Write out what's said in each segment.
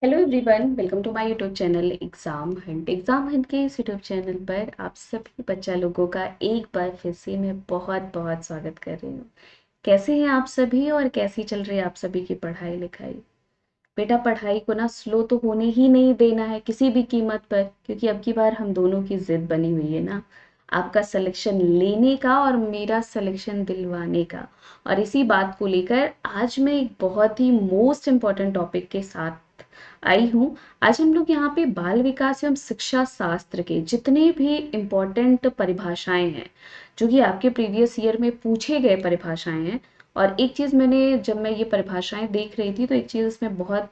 Hello everyone, welcome to my YouTube channel Exam Hunt के इस YouTube channel पर आप सभी बच्चा लोगों का एक बार फिर से मैं बहुत बहुत स्वागत कर रही हूँ। कैसे हैं आप सभी और कैसी चल रही है आप सभी की पढ़ाई लिखाई? बेटा, पढ़ाई को ना स्लो तो होने ही नहीं देना है किसी भी कीमत पर, क्योंकि अब की बार हम दोनों की जिद बनी हुई है ना, आपका सिलेक्शन लेने का और मेरा सिलेक्शन दिलवाने का। और इसी बात को लेकर आज मैं एक बहुत ही मोस्ट इम्पॉर्टेंट टॉपिक के साथ आई हूँ। आज हम लोग यहाँ पे बाल विकास एवं शिक्षा शास्त्र के जितने भी इम्पोर्टेंट परिभाषाएं हैं, जो कि आपके प्रीवियस ईयर में पूछे गए परिभाषाएं हैं। और एक चीज़ मैंने, जब मैं ये परिभाषाएं देख रही थी तो एक चीज़ इसमें बहुत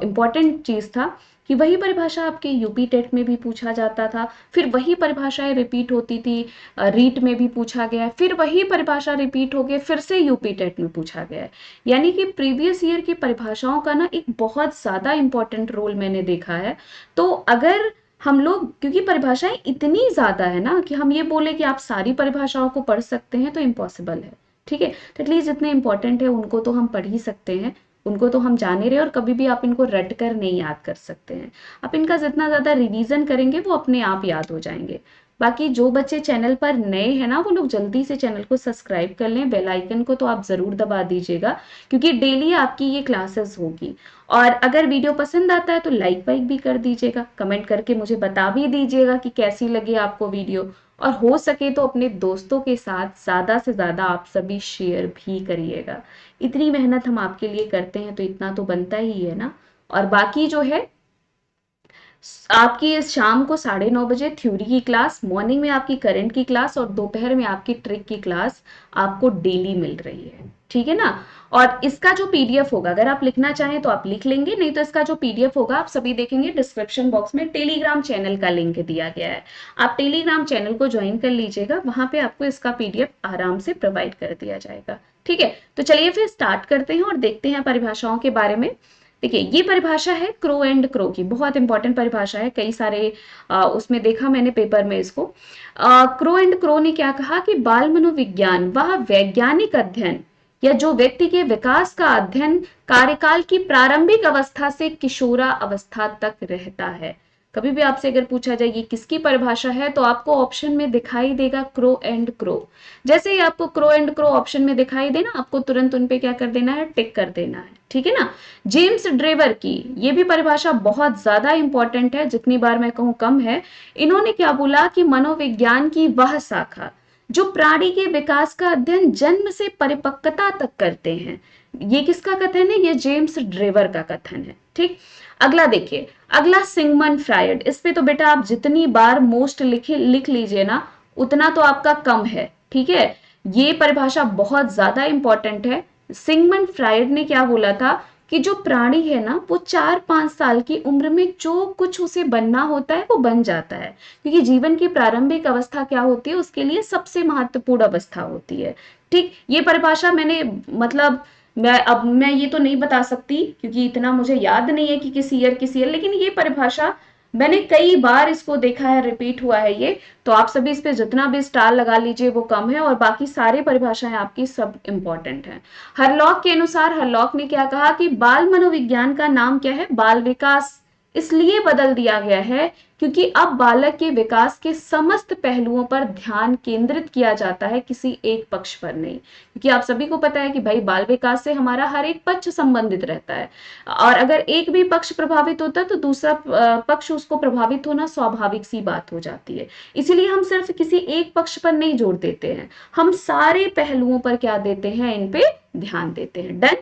इम्पॉर्टेंट चीज़ था कि वही परिभाषा आपके यूपी टेट में भी पूछा जाता था, फिर वही परिभाषाएं रिपीट होती थी, रीट में भी पूछा गया है, फिर वही परिभाषा रिपीट हो गया, फिर से यूपी टेट में पूछा गया है। यानी कि प्रीवियस ईयर की परिभाषाओं का ना एक बहुत ज़्यादा इम्पोर्टेंट रोल मैंने देखा है। तो अगर हम लोग, क्योंकि परिभाषाएं इतनी ज़्यादा है ना कि हम ये बोले कि आप सारी परिभाषाओं को पढ़ सकते हैं तो इम्पॉसिबल है। ठीक है, तो एटलीस्ट जितने इंपॉर्टेंट है उनको तो हम पढ़ ही सकते हैं, उनको तो हम जाने रहे, और कभी भी आप इनको रट कर नहीं याद कर सकते हैं। आप इनका जितना ज़्यादा रिवीजन करेंगे वो अपने आप याद हो जाएंगे। बाकी जो बच्चे चैनल पर नए हैं ना, वो लोग जल्दी से चैनल को सब्सक्राइब कर लें, बेल आइकन को तो आप ज़रूर दबा दीजिएगा, क्योंकि डेली आपकी ये क्लासेस होगी। और अगर वीडियो पसंद आता है तो लाइक वाइक भी कर दीजिएगा, कमेंट करके मुझे बता भी दीजिएगा कि कैसी लगी आपको वीडियो। और हो सके तो अपने दोस्तों के साथ ज़्यादा से ज़्यादा आप सभी शेयर भी करिएगा। इतनी मेहनत हम आपके लिए करते हैं तो इतना तो बनता ही है ना। और बाकी जो है, आपकी इस शाम को 9:30 बजे थ्योरी की क्लास, मॉर्निंग में आपकी करंट की क्लास और दोपहर में आपकी ट्रिक की क्लास आपको डेली मिल रही है। ठीक है ना। और इसका जो पीडीएफ होगा, अगर आप लिखना चाहें तो आप लिख लेंगे, नहीं तो इसका जो पीडीएफ होगा आप सभी देखेंगे डिस्क्रिप्शन बॉक्स में टेलीग्राम चैनल का लिंक दिया गया है। आप टेलीग्राम चैनल को ज्वाइन कर लीजिएगा, वहां पे आपको इसका पीडीएफ आराम से प्रोवाइड कर दिया जाएगा। ठीक है, तो चलिए फिर स्टार्ट करते हैं और देखते हैं परिभाषाओं के बारे में। देखिए, ये परिभाषा है क्रो एंड क्रो की, बहुत इंपॉर्टेंट परिभाषा है। कई सारे उसमें देखा मैंने पेपर में इसको। क्रो एंड क्रो ने क्या कहा कि बाल मनोविज्ञान वह वैज्ञानिक अध्ययन या जो व्यक्ति के विकास का अध्ययन कार्यकाल की प्रारंभिक अवस्था से किशोरा अवस्था तक रहता है। कभी भी आपसे अगर पूछा जाए ये किसकी परिभाषा है, तो आपको ऑप्शन में दिखाई देगा क्रो एंड क्रो। जैसे ही आपको क्रो एंड क्रो ऑप्शन में दिखाई देना, आपको तुरंत उन पे क्या कर देना है, टिक कर देना है। ठीक है ना। जेम्स ड्रेवर की ये भी परिभाषा बहुत ज्यादा इंपॉर्टेंट है, जितनी बार मैं कहूं कम है। इन्होंने क्या बोला कि मनोविज्ञान की वह शाखा जो प्राणी के विकास का अध्ययन जन्म से परिपक्वता तक करते हैं। ये किसका कथन है? ये जेम्स ड्रेवर का कथन है। ठीक। अगला देखिए, अगला सिगमंड फ्रायड। इस पे तो बेटा आप जितनी बार मोस्ट लिख लीजिए ना, उतना तो आपका कम है। ठीक है, ये परिभाषा बहुत ज्यादा इंपॉर्टेंट है। सिगमंड फ्रायड ने क्या बोला था कि जो प्राणी है ना, वो 4-5 साल की उम्र में जो कुछ उसे बनना होता है वो बन जाता है, क्योंकि जीवन की प्रारंभिक अवस्था क्या होती है, उसके लिए सबसे महत्वपूर्ण अवस्था होती है। ठीक, ये परिभाषा मैंने, मतलब मैं ये तो नहीं बता सकती क्योंकि इतना मुझे याद नहीं है कि किस ईयर, लेकिन ये परिभाषा मैंने कई बार इसको देखा है, रिपीट हुआ है ये। तो आप सभी इस पे जितना भी स्टार लगा लीजिए वो कम है, और बाकी सारी परिभाषाएं आपकी सब इंपॉर्टेंट हैं। हरलॉक के अनुसार, हरलॉक ने क्या कहा कि बाल मनोविज्ञान का नाम क्या है, बाल विकास इसलिए बदल दिया गया है क्योंकि अब बालक के विकास के समस्त पहलुओं पर ध्यान केंद्रित किया जाता है, किसी एक पक्ष पर नहीं। क्योंकि आप सभी को पता है कि भाई बाल विकास से हमारा हर एक पक्ष संबंधित रहता है, और अगर एक भी पक्ष प्रभावित होता है तो दूसरा पक्ष उसको प्रभावित होना स्वाभाविक सी बात हो जाती है। इसीलिए हम सिर्फ किसी एक पक्ष पर नहीं जोर देते हैं, हम सारे पहलुओं पर क्या देते हैं, इन पे ध्यान देते हैं। डन।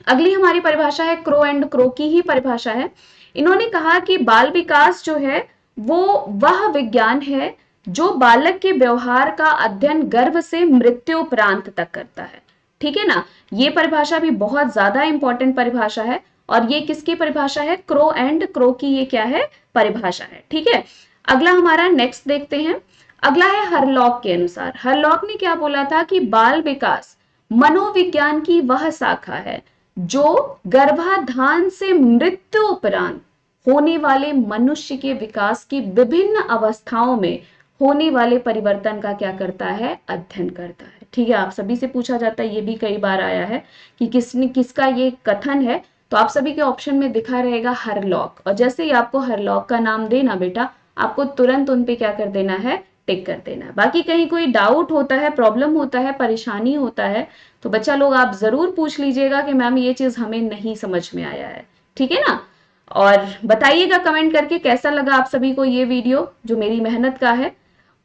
अगली हमारी परिभाषा है क्रो एंड क्रो की ही परिभाषा है। इन्होंने कहा कि बाल विकास जो है वो वह विज्ञान है जो बालक के व्यवहार का अध्ययन गर्भ से मृत्यु उपरांत तक करता है। ठीक है ना। ये परिभाषा भी बहुत ज्यादा इंपॉर्टेंट परिभाषा है, और ये किसकी परिभाषा है, क्रो एंड क्रो की ये क्या है, परिभाषा है। ठीक है, अगला हमारा नेक्स्ट देखते हैं। अगला है हरलॉक के अनुसार। हरलॉक ने क्या बोला था कि बाल विकास मनोविज्ञान की वह शाखा है जो गर्भाधान से मृत्यु उपरांत होने वाले मनुष्य के विकास की विभिन्न अवस्थाओं में होने वाले परिवर्तन का क्या करता है, अध्ययन करता है। ठीक है, आप सभी से पूछा जाता है, ये भी कई बार आया है कि किसका ये कथन है, तो आप सभी के ऑप्शन में दिखा रहेगा हरलॉक, और जैसे ही आपको हरलॉक का नाम देना बेटा, आपको तुरंत उन पे क्या कर देना है, टिक कर देना है। बाकी कहीं कोई डाउट होता है, प्रॉब्लम होता है, परेशानी होता है, तो बच्चा लोग आप जरूर पूछ लीजिएगा कि मैम ये चीज हमें नहीं समझ में आया है, ठीक है ना। और बताइएगा कमेंट करके कैसा लगा आप सभी को ये वीडियो जो मेरी मेहनत का है।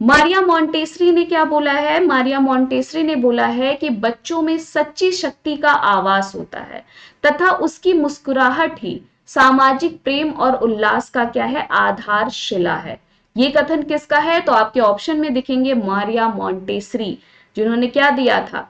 मारिया मोंटेसरी ने क्या बोला है, मारिया मोंटेसरी ने बोला है कि बच्चों में सच्ची शक्ति का आवास होता है तथा उसकी मुस्कुराहट ही सामाजिक प्रेम और उल्लास का क्या है, आधारशिला है। ये कथन किसका है, तो आपके ऑप्शन में दिखेंगे मारिया मोंटेसरी, जिन्होंने क्या दिया था,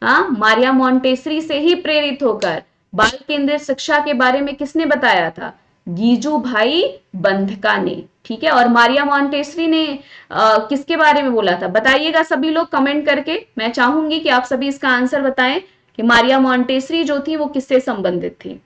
हाँ, मारिया मोंटेसरी से ही प्रेरित होकर बाल केंद्रित शिक्षा के बारे में किसने बताया था, गीजू भाई बंधका ने, ठीक है। और मारिया मोंटेसरी ने किसके बारे में बोला था, बताइएगा सभी लोग कमेंट करके। मैं चाहूंगी कि आप सभी इसका आंसर बताएं कि मारिया मोंटेसरी जो थी वो किससे संबंधित थी।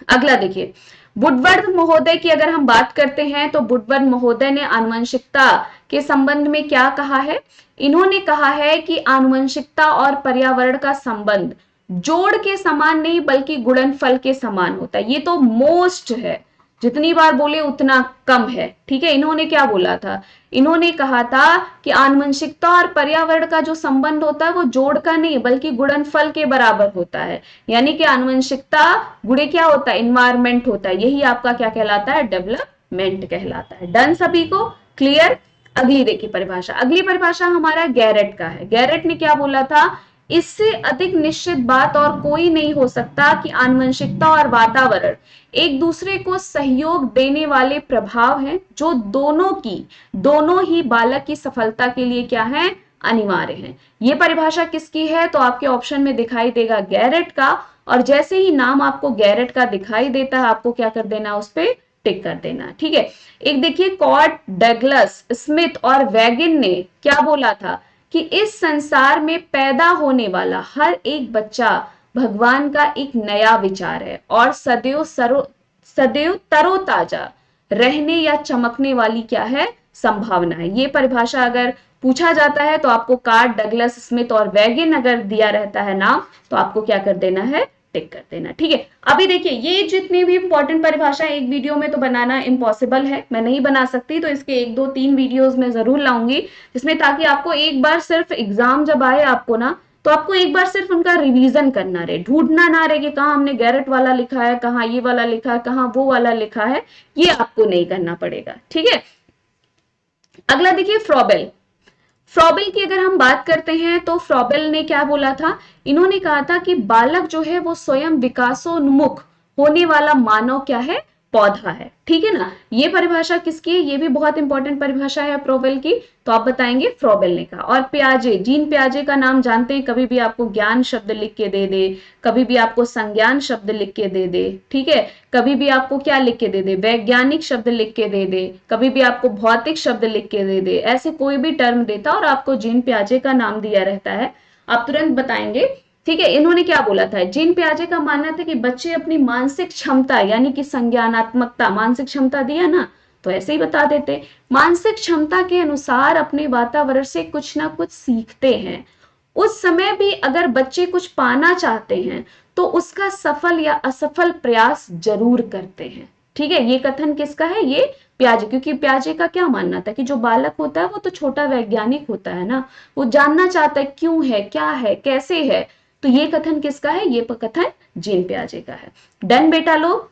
अगला देखिए, वुडवर्ड महोदय की अगर हम बात करते हैं तो वुडवर्ड महोदय ने आनुवंशिकता के संबंध में क्या कहा है, इन्होंने कहा है कि आनुवंशिकता और पर्यावरण का संबंध जोड़ के समान नहीं बल्कि गुणनफल के समान होता है। ये तो मोस्ट है, जितनी बार बोले उतना कम है, ठीक है। इन्होंने क्या बोला था, इन्होंने कहा था कि आनुवंशिकता और पर्यावरण का जो संबंध होता है वो जोड़ का नहीं बल्कि गुणनफल के बराबर होता है। यानी कि आनुवंशिकता गुणे क्या होता है, इन्वायरमेंट होता है, यही आपका क्या कहलाता है, डेवलपमेंट कहलाता है। डन सभी को, क्लियर। अगली देखिए परिभाषा, अगली परिभाषा हमारा गैरेट का है। गैरेट ने क्या बोला था, इससे अधिक निश्चित बात और कोई नहीं हो सकता कि आनुवंशिकता और वातावरण एक दूसरे को सहयोग देने वाले प्रभाव हैं जो दोनों ही बालक की सफलता के लिए क्या है, अनिवार्य हैं। ये परिभाषा किसकी है, तो आपके ऑप्शन में दिखाई देगा गैरेट का, और जैसे ही नाम आपको गैरेट का दिखाई देता है आपको क्या कर देना, उस पर टिक कर देना, ठीक है। एक देखिए, कॉर्ड, डगलस, स्मिथ और वैगिन ने क्या बोला था कि इस संसार में पैदा होने वाला हर एक बच्चा भगवान का एक नया विचार है और सदैव तरोताजा रहने या चमकने वाली क्या है, संभावना है। ये परिभाषा अगर पूछा जाता है तो आपको कार्ड, डगलस, स्मिथ और वैगिन अगर दिया रहता है नाम तो आपको क्या कर देना है, टिक कर देना, ठीक है। अभी देखिए, ये जितनी भी इंपॉर्टेंट परिभाषा एक वीडियो में तो बनाना इम्पॉसिबल है, मैं नहीं बना सकती, तो इसके 1 2 3 वीडियोस में जरूर लाऊंगी जिसमें, ताकि आपको एक बार सिर्फ एग्जाम जब आए आपको ना, तो आपको एक बार सिर्फ उनका रिवीजन करना रहे, ढूंढना ना रहे कि कहाँ हमने गैरेट वाला लिखा है, कहाँ ये वाला लिखा है, कहाँ वो वाला लिखा है, ये आपको नहीं करना पड़ेगा, ठीक है। अगला देखिए, फ्रॉबेल। फ्रॉबेल की अगर हम बात करते हैं तो फ्रॉबेल ने क्या बोला था, इन्होंने कहा था कि बालक जो है वो स्वयं विकासोन्मुख होने वाला मानव क्या है, पौधा है, ठीक है ना। ये परिभाषा किसकी है, ये भी बहुत इंपॉर्टेंट परिभाषा है फ्रॉबेल की, तो आप बताएंगे फ्रॉबेल ने कहा। और प्याजे, जीन प्याजे का नाम जानते हैं, कभी भी आपको ज्ञान शब्द लिख के दे दे, कभी भी आपको संज्ञान शब्द लिख के दे दे, ठीक है, कभी भी आपको क्या लिख के दे दे, वैज्ञानिक शब्द लिख के दे दे, कभी भी आपको भौतिक शब्द लिख के दे दे, ऐसे कोई भी टर्म देता और आपको जीन प्याजे का नाम दिया रहता है, आप तुरंत बताएंगे, ठीक है। इन्होंने क्या बोला था, जीन प्याजे का मानना था कि बच्चे अपनी मानसिक क्षमता यानी कि संज्ञानात्मकता, मानसिक क्षमता दिया ना तो ऐसे ही बता देते, मानसिक क्षमता के अनुसार अपने वातावरण से कुछ ना कुछ सीखते हैं। उस समय भी अगर बच्चे कुछ पाना चाहते हैं तो उसका सफल या असफल प्रयास जरूर करते हैं, ठीक है। ये कथन किसका है, ये प्याजे, क्योंकि प्याजे का क्या मानना था कि जो बालक होता है वो तो छोटा वैज्ञानिक होता है ना, वो जानना चाहता है क्यों है, क्या है, कैसे है, तो ये कथन किसका है, ये कथन जीन प्याजे का है। डन बेटा लोग,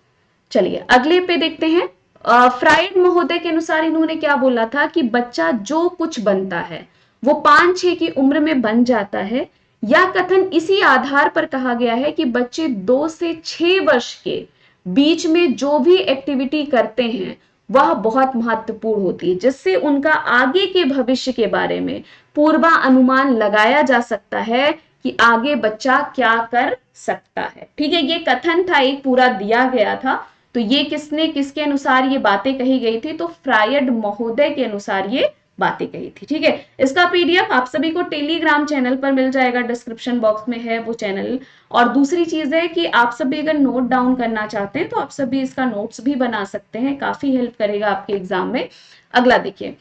चलिए अगले पे देखते हैं। फ्राइड महोदय के अनुसार इन्होंने क्या बोला था कि बच्चा जो कुछ बनता है वो 5-6 की उम्र में बन जाता है। यह कथन इसी आधार पर कहा गया है कि बच्चे 2 से 6 वर्ष के बीच में जो भी एक्टिविटी करते हैं वह बहुत महत्वपूर्ण होती है, जिससे उनका आगे के भविष्य के बारे में पूर्वानुमान लगाया जा सकता है कि आगे बच्चा क्या कर सकता है, ठीक है। ये कथन था, एक पूरा दिया गया था, तो ये किसने, किसके अनुसार ये बातें कही गई थी, तो फ्रायड महोदय के अनुसार ये बातें कही थी, ठीक है। इसका पीडीएफ आप सभी को टेलीग्राम चैनल पर मिल जाएगा, डिस्क्रिप्शन बॉक्स में है वो चैनल। और दूसरी चीज है कि आप सभी अगर नोट डाउन करना चाहते हैं तो आप सभी इसका नोट्स भी बना सकते हैं, काफी हेल्प करेगा आपके एग्जाम में। अगला देखिए,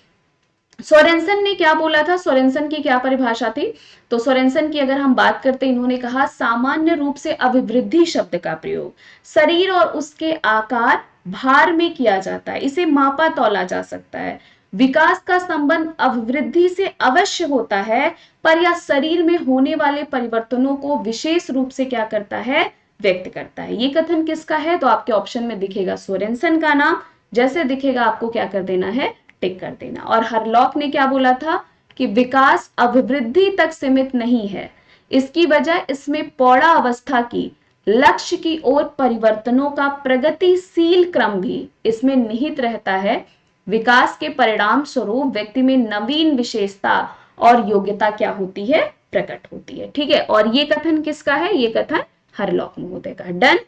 सोरेनसन ने क्या बोला था, सोरेनसन की क्या परिभाषा थी? तो सोरेनसन की अगर हम बात करते हैं, इन्होंने कहा सामान्य रूप से अभिवृद्धि शब्द का प्रयोग शरीर और उसके आकार भार में किया जाता है, इसे मापा तौला जा सकता है। विकास का संबंध अभिवृद्धि से अवश्य होता है, पर यह शरीर में होने वाले परिवर्तनों को विशेष रूप से क्या करता है, व्यक्त करता है। ये कथन किसका है? तो आपके ऑप्शन में दिखेगा सोरेनसन का नाम, जैसे दिखेगा आपको क्या कर देना है, टिक कर देना। और हरलॉक ने क्या बोला था कि विकास अभिवृद्धि तक सीमित नहीं है, इसकी वजह इसमें पौड़ा अवस्था की लक्ष्य की ओर परिवर्तनों का प्रगतिशील क्रम भी इसमें निहित रहता है। विकास के परिणाम स्वरूप व्यक्ति में नवीन विशेषता और योग्यता क्या होती है, प्रकट होती है। ठीक है, और ये कथन किसका है? ये कथन हरलॉक महोदय का। डन।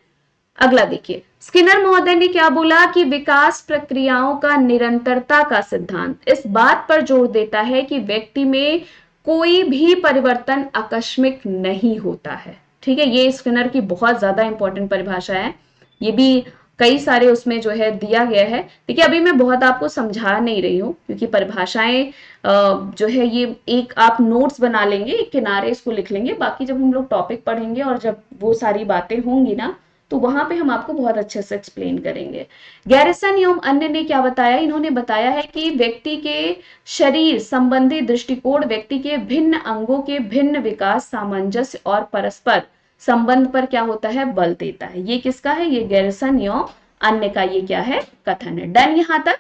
अगला देखिए, स्किनर महोदय ने क्या बोला कि विकास प्रक्रियाओं का निरंतरता का सिद्धांत इस बात पर जोर देता है कि व्यक्ति में कोई भी परिवर्तन आकस्मिक नहीं होता है। ठीक है, ये स्किनर की बहुत ज्यादा इंपॉर्टेंट परिभाषा है, ये भी कई सारे उसमें जो है दिया गया है। देखिए अभी मैं बहुत आपको समझा नहीं रही हूँ, क्योंकि परिभाषाएं जो है ये एक आप नोट्स बना लेंगे, एक किनारे इसको लिख लेंगे, बाकी जब हम लोग टॉपिक पढ़ेंगे और जब वो सारी बातें होंगी ना, तो वहां पे हम आपको बहुत अच्छे से एक्सप्लेन करेंगे। गैरिसन एवं अन्य ने क्या बताया? इन्होंने बताया है कि व्यक्ति के शरीर संबंधी दृष्टिकोण व्यक्ति के भिन्न अंगों के भिन्न विकास, सामंजस्य और परस्पर संबंध पर क्या होता है, बल देता है। ये किसका है? ये गैरिसन एवं अन्य का ये क्या है, कथन है। डन यहां तक।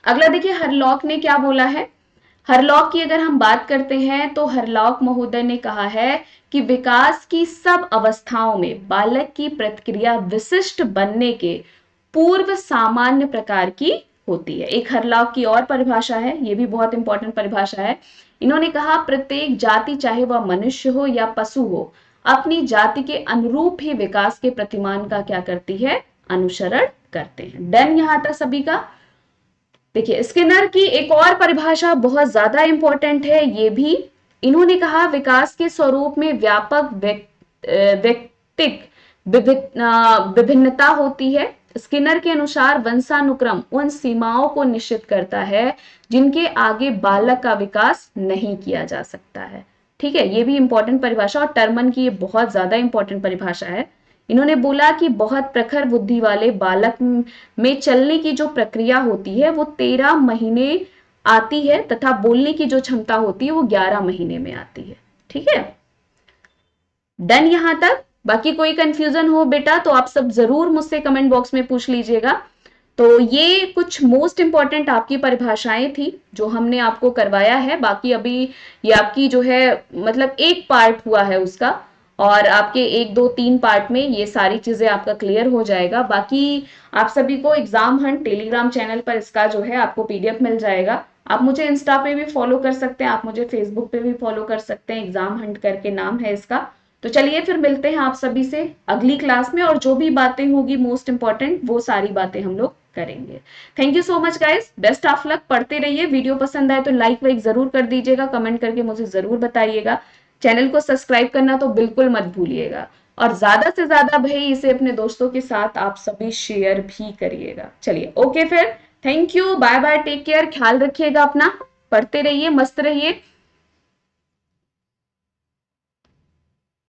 अगला देखिए, हरलॉक ने क्या बोला है। हरलॉक की अगर हम बात करते हैं तो हरलॉक महोदय ने कहा है कि विकास की सब अवस्थाओं में बालक की प्रतिक्रिया विशिष्ट बनने के पूर्व सामान्य प्रकार की होती है। एक हरलॉक की और परिभाषा है, ये भी बहुत इंपॉर्टेंट परिभाषा है। इन्होंने कहा प्रत्येक जाति, चाहे वह मनुष्य हो या पशु हो, अपनी जाति के अनुरूप ही विकास के प्रतिमान का क्या करती है, अनुसरण करते हैं। डन यहां तक सभी का। देखिए स्किनर की एक और परिभाषा बहुत ज्यादा इंपॉर्टेंट है, ये भी इन्होंने कहा विकास के स्वरूप में व्यापक व्यक्तिक विभिन्नता होती है। स्किनर के अनुसार वंशानुक्रम उन सीमाओं को निश्चित करता है जिनके आगे बालक का विकास नहीं किया जा सकता है। ठीक है, ये भी इंपॉर्टेंट परिभाषा, और टर्मन की ये बहुत ज्यादा इंपॉर्टेंट परिभाषा है। इन्होंने बोला कि बहुत प्रखर बुद्धि वाले बालक में चलने की जो प्रक्रिया होती है वो 13 महीने आती है, तथा बोलने की जो क्षमता होती है वो 11 महीने में आती है। ठीक है, डन यहां तक। बाकी कोई कंफ्यूजन हो बेटा तो आप सब जरूर मुझसे कमेंट बॉक्स में पूछ लीजिएगा। तो ये कुछ मोस्ट इंपॉर्टेंट आपकी परिभाषाएं थी जो हमने आपको करवाया है। बाकी अभी ये आपकी जो है मतलब एक पार्ट हुआ है उसका, और आपके 1 2 3 पार्ट में ये सारी चीजें आपका क्लियर हो जाएगा। बाकी आप सभी को एग्जाम हंट टेलीग्राम चैनल पर इसका जो है आपको पीडीएफ मिल जाएगा। आप मुझे इंस्टा पे भी फॉलो कर सकते हैं, आप मुझे फेसबुक पे भी फॉलो कर सकते हैं, एग्जाम हंट करके नाम है इसका। तो चलिए फिर मिलते हैं आप सभी से अगली क्लास में, और जो भी बातें होगी मोस्ट इंपॉर्टेंट वो सारी बातें हम लोग करेंगे। Thank you so much guys, best of luck, पढ़ते रहिए। वीडियो पसंद आए तो लाइक वाइक जरूर कर दीजिएगा, कमेंट करके मुझे जरूर बताइएगा। चैनल को सब्सक्राइब करना तो बिल्कुल मत भूलिएगा, और ज्यादा से ज्यादा भाई इसे अपने दोस्तों के साथ आप सभी शेयर भी करिएगा। चलिए ओके फिर, thank you, bye bye, take care, ख्याल रखिएगा अपना, पढ़ते रहिए, मस्त रहिए।